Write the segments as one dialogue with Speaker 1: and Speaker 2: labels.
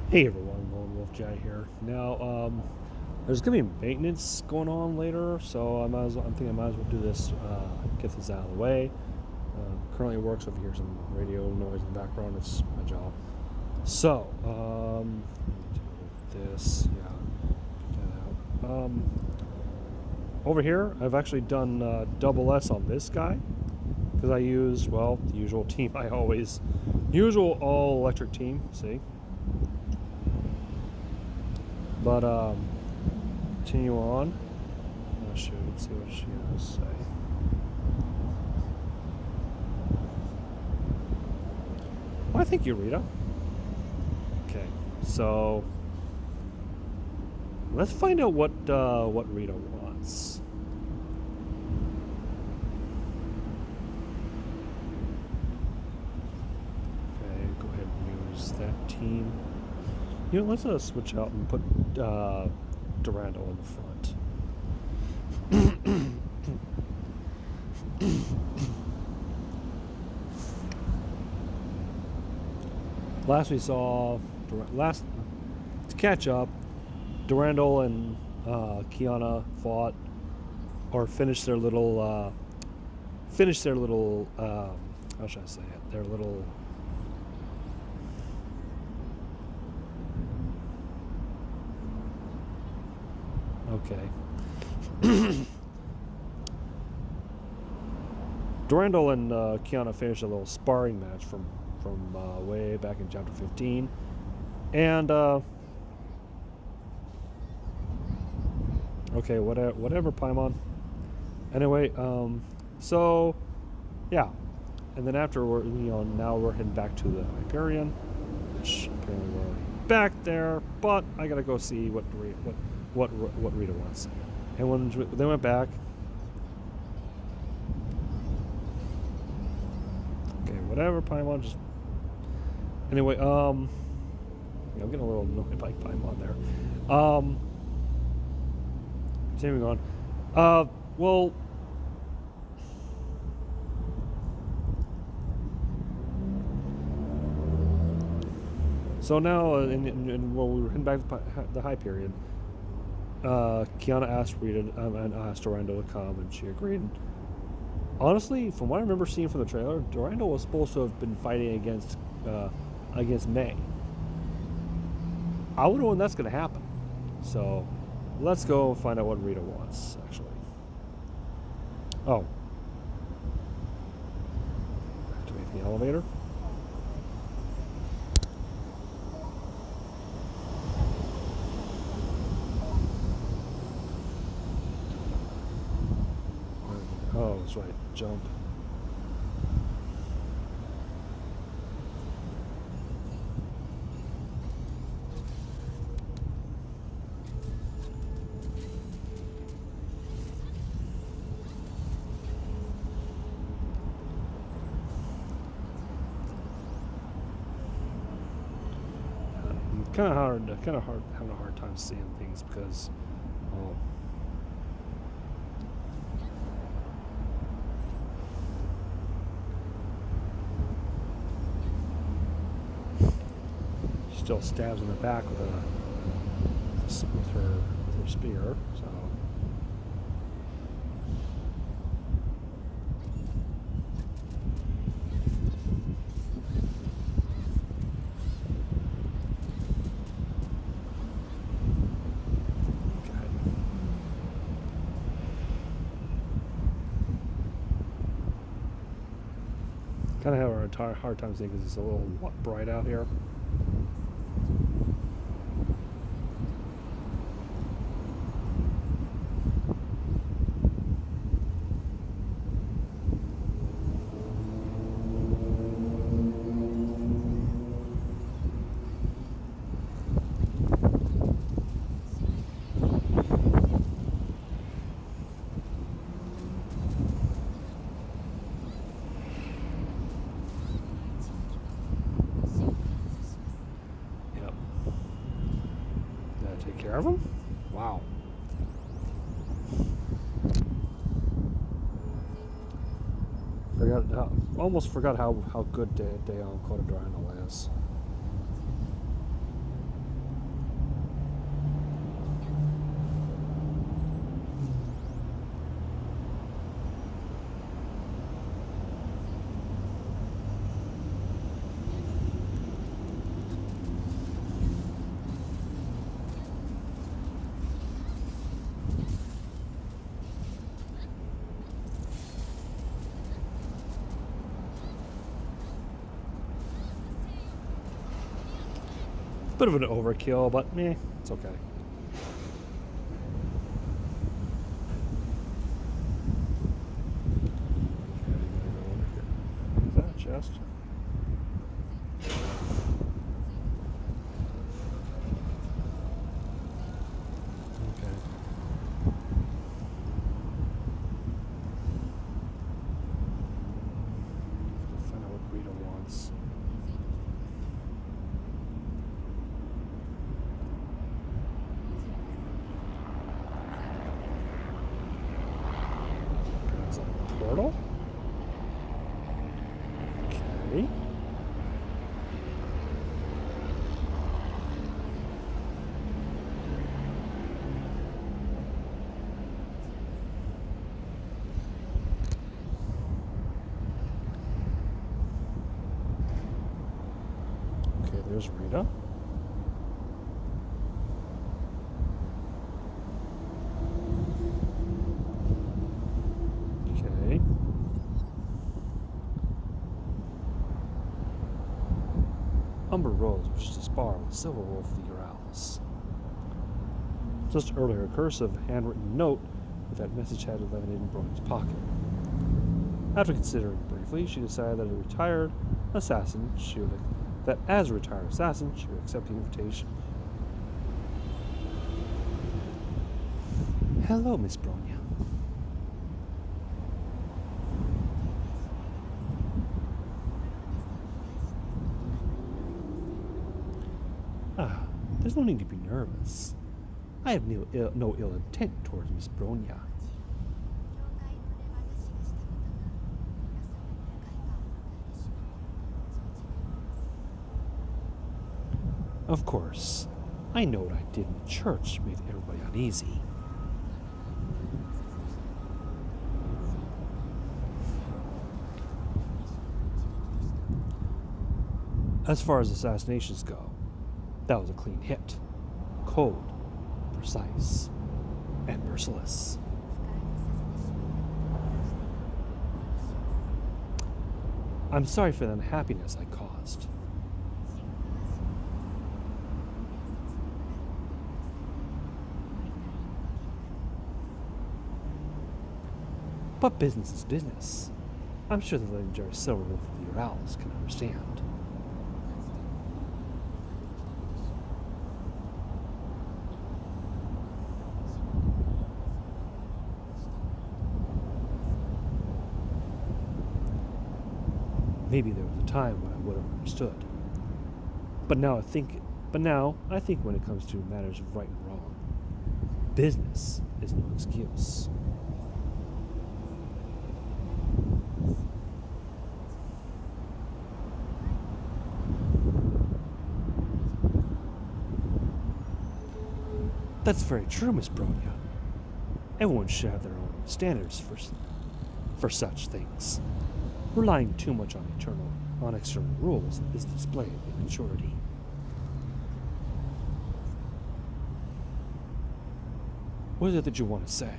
Speaker 1: Hey everyone, Lone Wolf Jai here. Now, there's gonna be maintenance going on later, so I'm thinking I might as well do this, get this out of the way. Currently works, so if you hear some radio noise in the background, it's my job. So, do this, yeah, get that out. Over here, I've actually done double S on this guy because I use, well, the usual team. Usual all electric team. See. But continue on. Oh shoot, let's see what she has to say. Well, thank you, Rita. Okay, so let's find out what Rita wants. Okay, go ahead and use that team. You know, let's switch out and put Durando in the front. Last we saw, to catch up, Durandal and Kiana fought or finished their little how should I say it? Their little okay. Durandal and Kiana finished a little sparring match from way back in chapter 15, and okay, whatever, Paimon. Anyway, so yeah, and then after now we're heading back to the Hyperion, which apparently we're already back there, but I gotta go see what Rita wants. And when they went back, okay, whatever, Paimon, just anyway, yeah, I'm getting a little annoyed by Paimon there. Continuing on, well, so now, when we were heading back to the Hyperion, Kiana asked Rita and asked Durandal to come, and she agreed. Honestly, from what I remember seeing from the trailer, Durandal was supposed to have been fighting against May. I wonder when that's going to happen. So, let's go find out what Rita wants, actually. Oh. Activate the elevator. Oh, that's right. Jump. Kind of hard, having a hard time seeing things because, oh. Still stabs in the back with her spear. So. Kind of have a hard time seeing because it's a little bright out here. Of them? Wow. Almost forgot how good Dayon Codadrino is. Bit of an overkill, but meh, it's okay. Is that a chest? Okay. Find out what Rita wants. Is that a portal? Okay. Okay, there's Rita. Okay. Umber Rose wishes to spar with Silver Wolf of the Urals. Just earlier, a cursive handwritten note with that message had landed in Brony's pocket. After considering briefly, she decided that as a retired assassin, she would accept the invitation. Hello, Miss Bronya. There's no need to be nervous. I have no ill intent towards Miss Bronya. Of course, I know what I did in the church made everybody uneasy. As far as assassinations go, that was a clean hit. Cold, precise, and merciless. I'm sorry for the unhappiness I caused. But business is business. I'm sure the legendary Silver Wolf of the Urals can understand. Maybe there was a time when I would have understood. But now I think when it comes to matters of right and wrong, business is no excuse. That's very true, Miss Bronya. Everyone should have their own standards for such things. Relying too much on external rules is a display of immaturity. What is it that you want to say?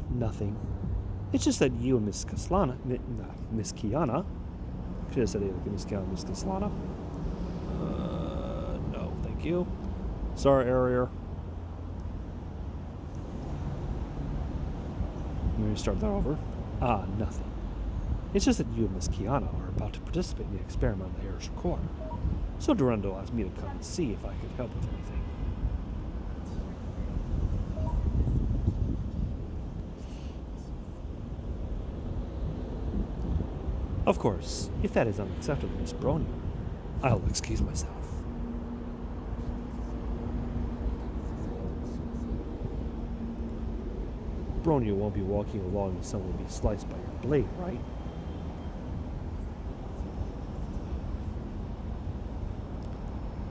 Speaker 1: Nothing. It's just that you and Miss Kiana. Should have said either Miss Kiana or Miss Kaslana. No, thank you. Sorry, Arier. Let me start that over. Nothing. It's just that you and Miss Kiana are about to participate in the experiment on the Herrscher Court. So Durando asked me to come and see if I could help with anything. Of course, if that is unacceptable, Miss Bronya, I'll excuse myself. Bronya won't be walking along and someone will be sliced by your blade, right?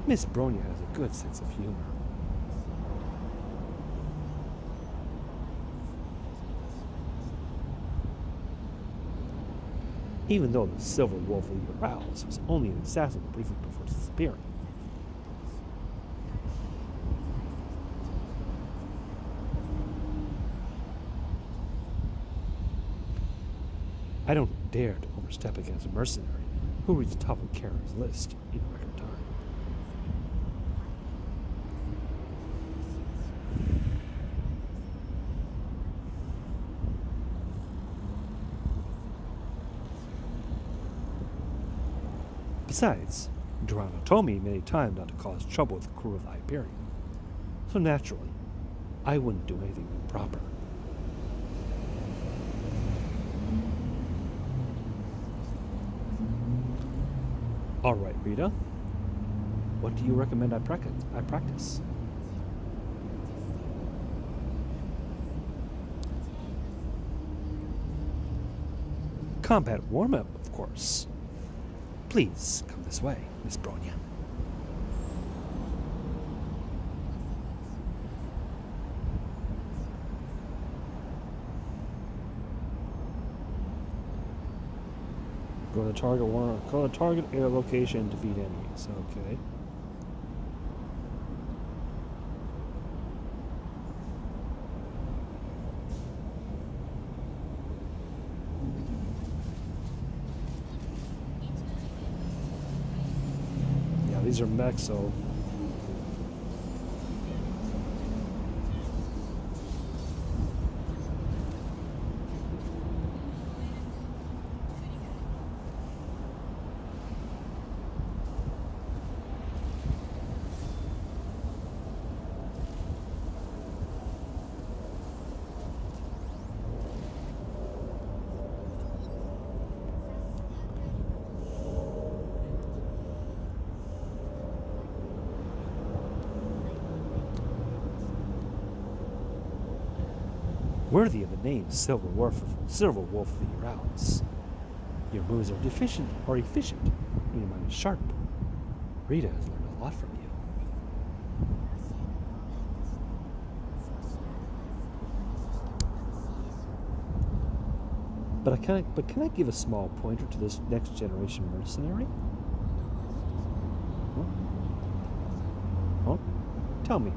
Speaker 1: Miss Bronya has a good sense of humor. Even though the Silver Wolf of the Urals was only an assassin briefly before disappearing. I don't dare to overstep against a mercenary who reached the top of Kara's list in record time. Besides, Durano told me many times not to cause trouble with the crew of the Hyperion. So naturally, I wouldn't do anything improper. All right, Rita. What do you recommend I practice? Combat warm-up, of course. Please come this way, Miss Bronya. Go to target area location and defeat enemies. Okay. Yeah, these are mechs, so worthy of the name Silver Wolf of the Urals. Your moves are efficient, and your mind is sharp. Rita has learned a lot from you. But can I give a small pointer to this next generation mercenary? Huh? Tell me.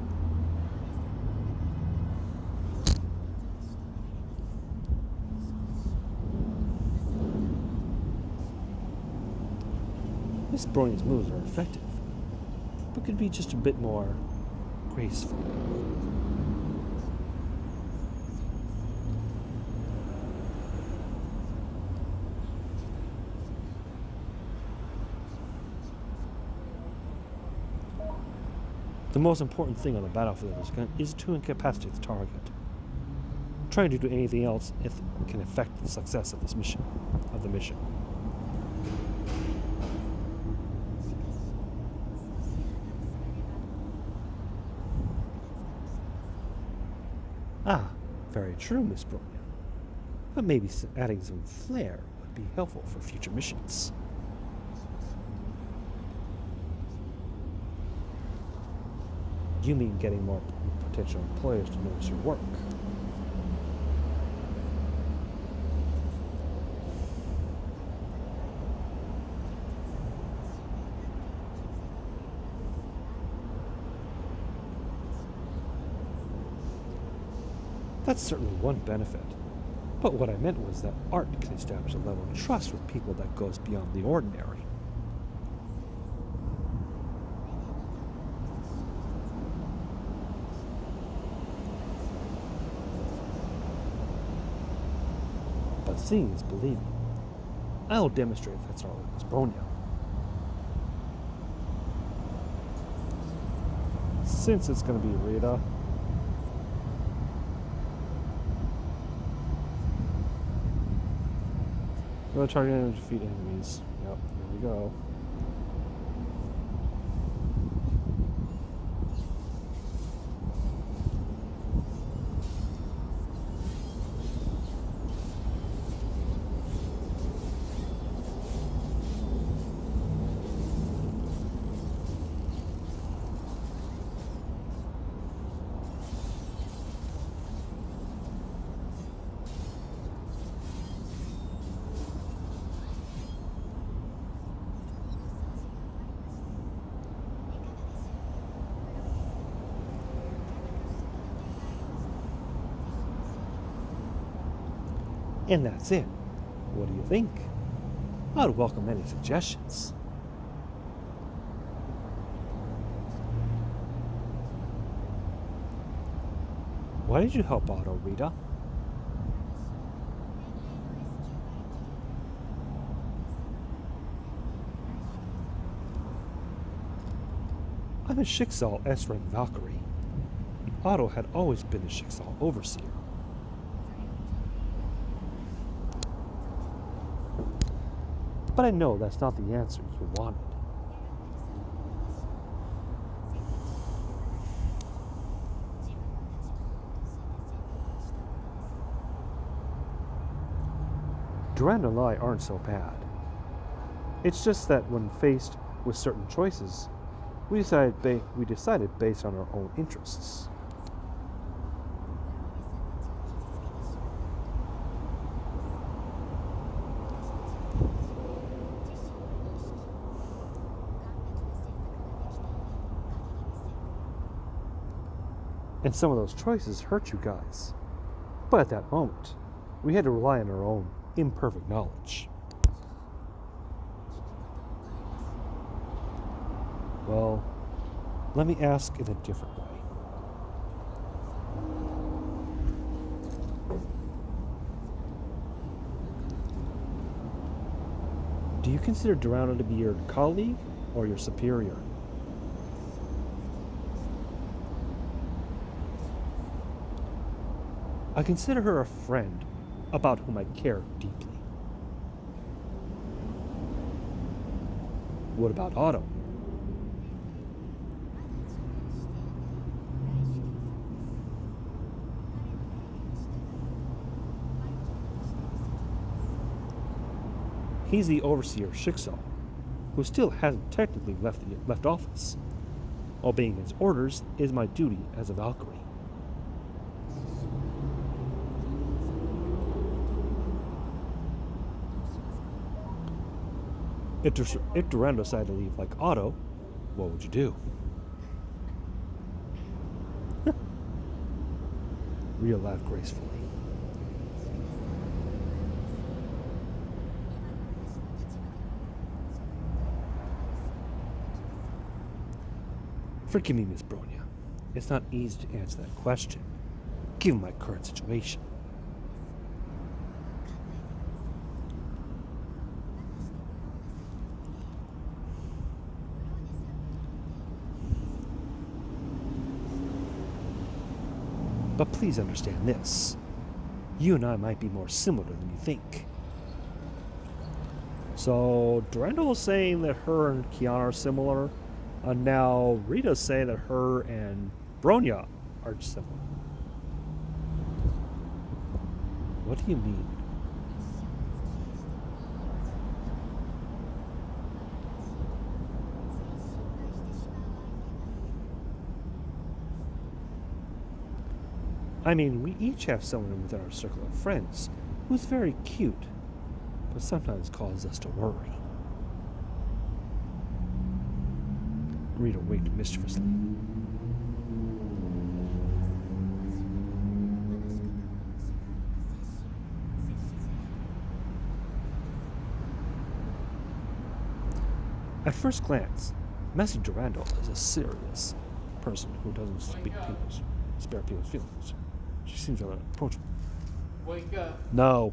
Speaker 1: Miss Bronya's moves are effective, but could be just a bit more graceful. The most important thing on the battlefield is to incapacitate the target. Trying to do anything else can affect the success of the mission. Ah, very true, Miss Bronya. But maybe adding some flair would be helpful for future missions. You mean getting more potential employers to notice your work? That's certainly one benefit. But what I meant was that art can establish a level of trust with people that goes beyond the ordinary. But seeing is believing. I'll demonstrate if that's all with Miss Bronya. Since it's going to be Rita, go to target and defeat enemies. Yep, here we go. And that's it. What do you think? I'd welcome any suggestions. Why did you help Otto, Rita? I'm a Schicksal S-rank Valkyrie. Otto had always been a Schicksal overseer. But I know that's not the answer you wanted. Durand and I aren't so bad. It's just that when faced with certain choices, we decided based on our own interests. And some of those choices hurt you guys. But at that moment, we had to rely on our own imperfect knowledge. Well, let me ask in a different way. Do you consider Durand to be your colleague or your superior? I consider her a friend about whom I care deeply. What about Otto? He's the overseer of Schicksal, who still hasn't technically left office. Obeying his orders is my duty as a Valkyrie. If Durand decided to leave like Otto, what would you do? Rita laughed gracefully. Forgive me, Miss Bronya. It's not easy to answer that question, given my current situation. But please understand this. You and I might be more similar than you think. So, Durandal is saying that her and Kiana are similar. And now Rita's saying that her and Bronya are similar. What do you mean? I mean, we each have someone within our circle of friends who's very cute, but sometimes causes us to worry. Rita winked mischievously. At first glance, Master Durandal is a serious person who doesn't spare people's feelings. She seems rather approachable.
Speaker 2: Wake up.
Speaker 1: No.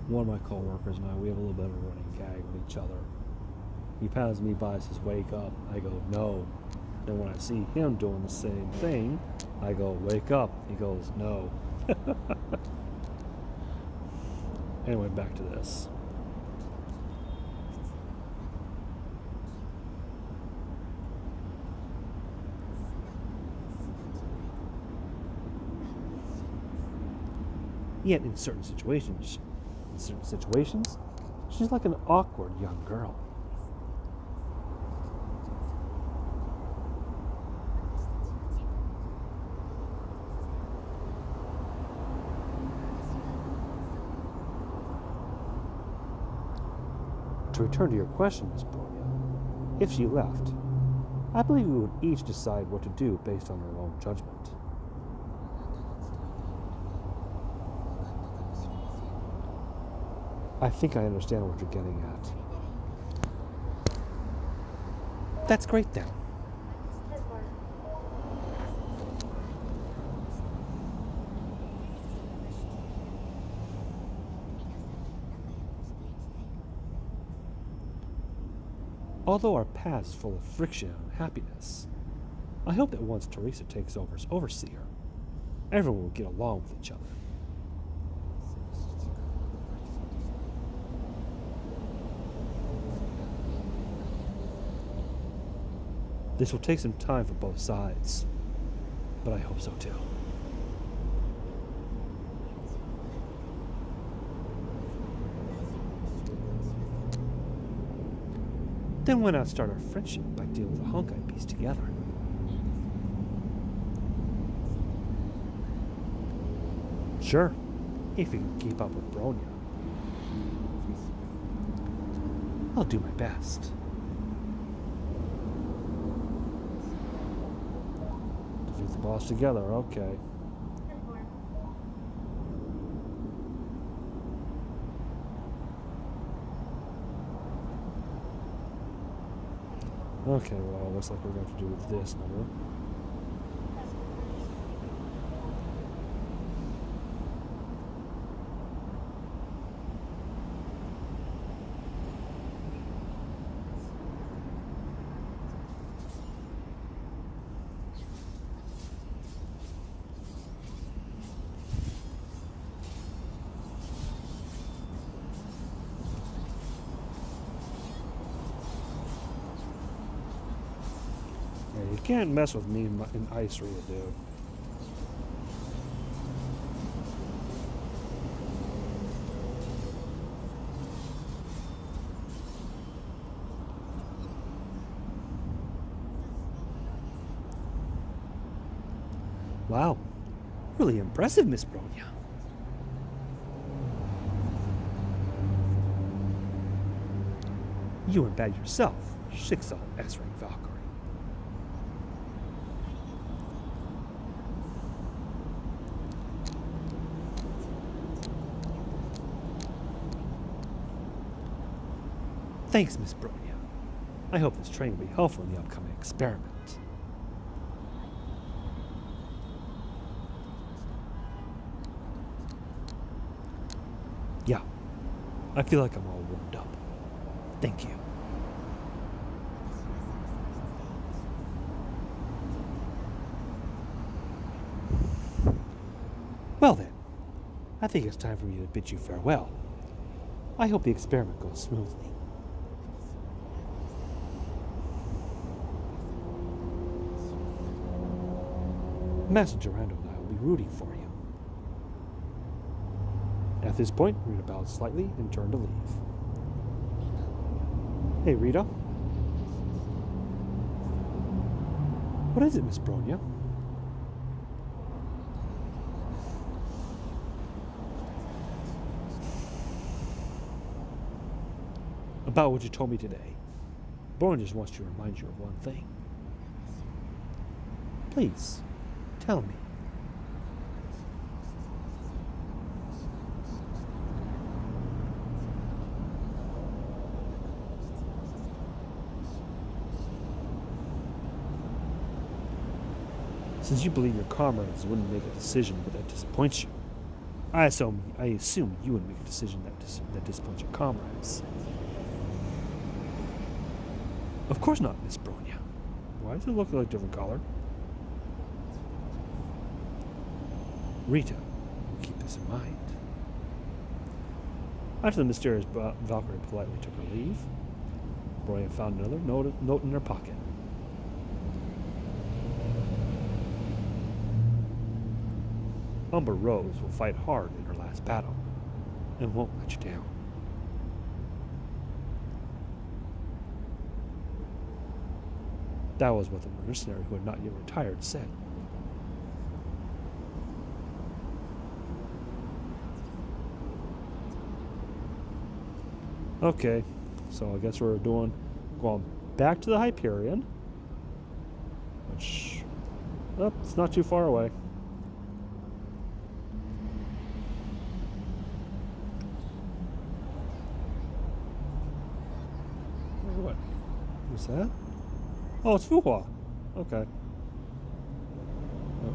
Speaker 1: One of my co-workers and I, we have a little bit of a running gag with each other. He passes me by and says, "Wake up." I go, "No." Then when I see him doing the same thing, I go, "Wake up." He goes, "No." Anyway, back to this. Yet in certain situations, she's like an awkward young girl. To return to your question, Miss Bronya, if she left, I believe we would each decide what to do based on our own judgment. I think I understand what you're getting at. That's great then. Although our paths full of friction and unhappiness, I hope that once Teresa takes over as overseer, everyone will get along with each other. This will take some time for both sides, but I hope so too. Then why not start our friendship by dealing with the Honkai piece together? Sure, if you can keep up with Bronya. I'll do my best. Defeat the boss together, okay. Okay, well, looks like we're going to have to do with this number. You can't mess with me in ice, Rita, dude. Wow. Really impressive, Miss Bronya. You weren't bad yourself, Schicksal S-rank Valkyrie. Thanks, Miss Bronya. I hope this training will be helpful in the upcoming experiment. Yeah, I feel like I'm all warmed up. Thank you. Well then, I think it's time for me to bid you farewell. I hope the experiment goes smoothly. Master Durando and I will be rooting for you. At this point, Rita bowed slightly and turned to leave. Hey, Rita. What is it, Miss Bronya? About what you told me today. Bronya just wants to remind you of one thing. Please, tell me. Since you believe your comrades wouldn't make a decision that disappoints you, I assume you would make a decision that disappoints your comrades. Of course not, Miss Bronya. Why does it look like a different color? Rita, keep this in mind. After the mysterious Valkyrie politely took her leave, Bronya found another note in her pocket. Umber Rose will fight hard in her last battle and won't let you down. That was what the mercenary who had not yet retired said. Okay, so I guess we're going back to the Hyperion which... Oh, it's not too far away. What? Who's that? Oh, it's Fuhua. Okay. Oh.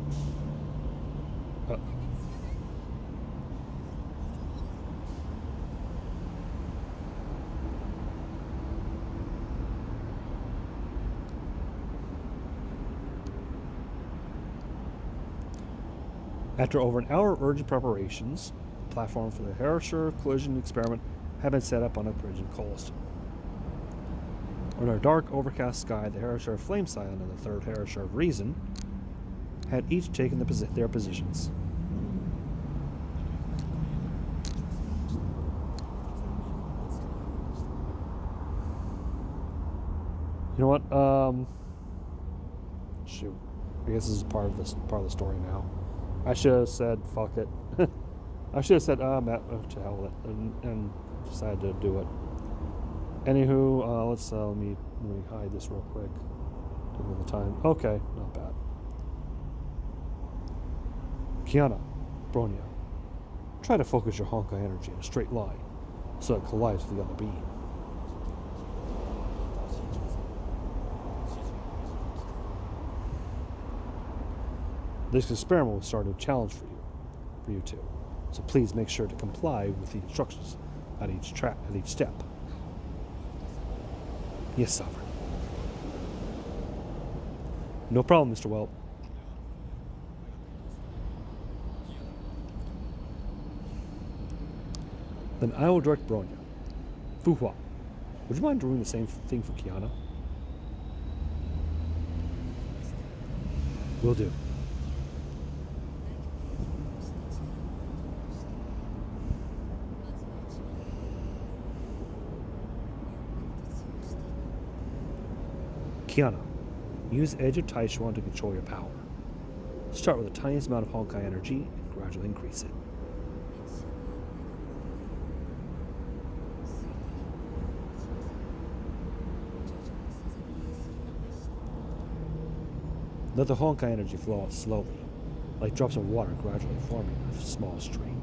Speaker 1: After over an hour of urgent preparations, the platform for the Herrscher collision experiment had been set up on a bridge in Colston. Under a dark, overcast sky, the Herrscher of Flame Scion and the third Herrscher of Reason had each taken their positions. You know what? Shoot. I guess this is part of the story now. I should have said fuck it. I should have said Matt, to hell with it, and decided to do it. Anywho, let me hide this real quick. Give me the time. Okay, not bad. Kiana, Bronya, try to focus your Honkai energy in a straight line, so it collides with the other beam. This experiment will start a challenge for you two. So please make sure to comply with the instructions at each step. Yes, Sovereign. No problem, Mr. Welp. Then I will direct Bronya. Fuhua, would you mind doing the same thing for Kiana? Will do. Kiana, use Edge of Taishuan to control your power. Start with the tiniest amount of Honkai energy and gradually increase it. Let the Honkai energy flow out slowly, like drops of water gradually forming a small stream.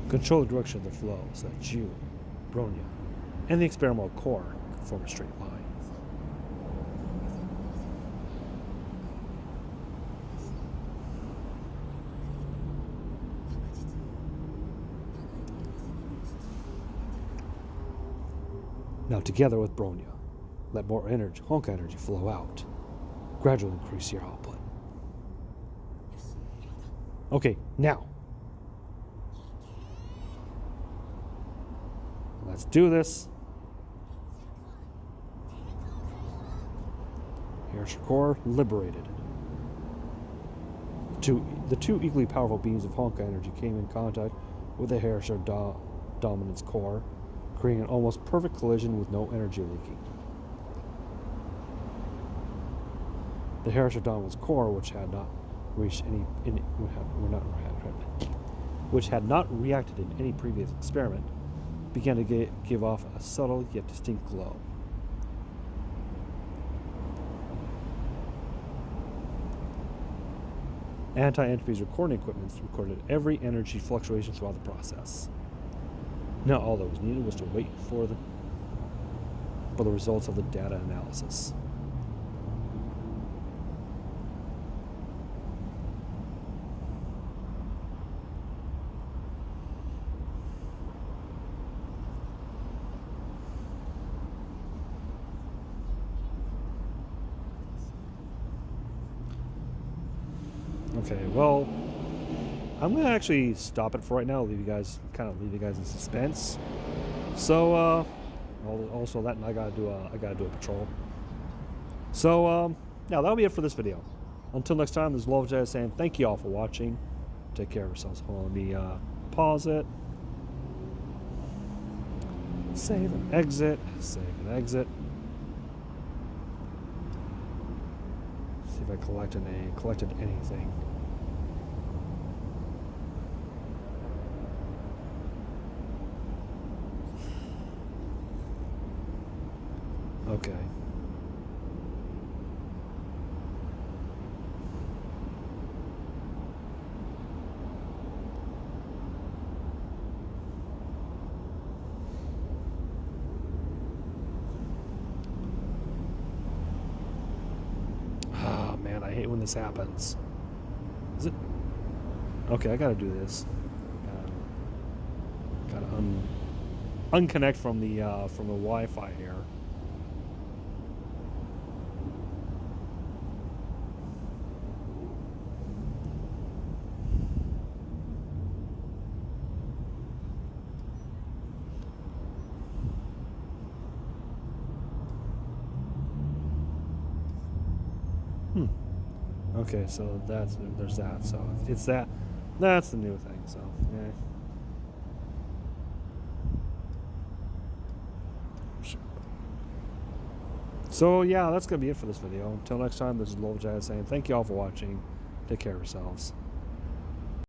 Speaker 1: Control the direction of the flow so that you, Bronya, and the experimental core can form a straight line. Now together with Bronya, let more Honkai energy flow out. Gradually increase your output. Okay, now. Let's do this. Herrscher core liberated. The two equally powerful beams of Honkai energy came in contact with the Herrscher dominance core, creating an almost perfect collision with no energy leaking. The Herrscher dominance core, which had not reacted in any previous experiment, began to give off a subtle yet distinct glow. Anti-entropy's recording equipment recorded every energy fluctuation throughout the process. Now all that was needed was to wait for the results of the data analysis. Okay, well, I'm gonna actually stop it for right now. Leave you guys in suspense. So, also that, and I gotta do a patrol. So, yeah, that'll be it for this video. Until next time, this is Wolf Jedi saying thank you all for watching. Take care of yourselves. Hold on, let me pause it. Save and exit. Save and exit. See if I collected anything. Okay. Oh man, I hate when this happens. Is it? Okay, I gotta do this. Gotta unconnect from the Wi-Fi here. Okay, so there's that. So it's that's the new thing. So yeah. So yeah, that's gonna be it for this video. Until next time, this is Lowjazz saying thank you all for watching. Take care of yourselves.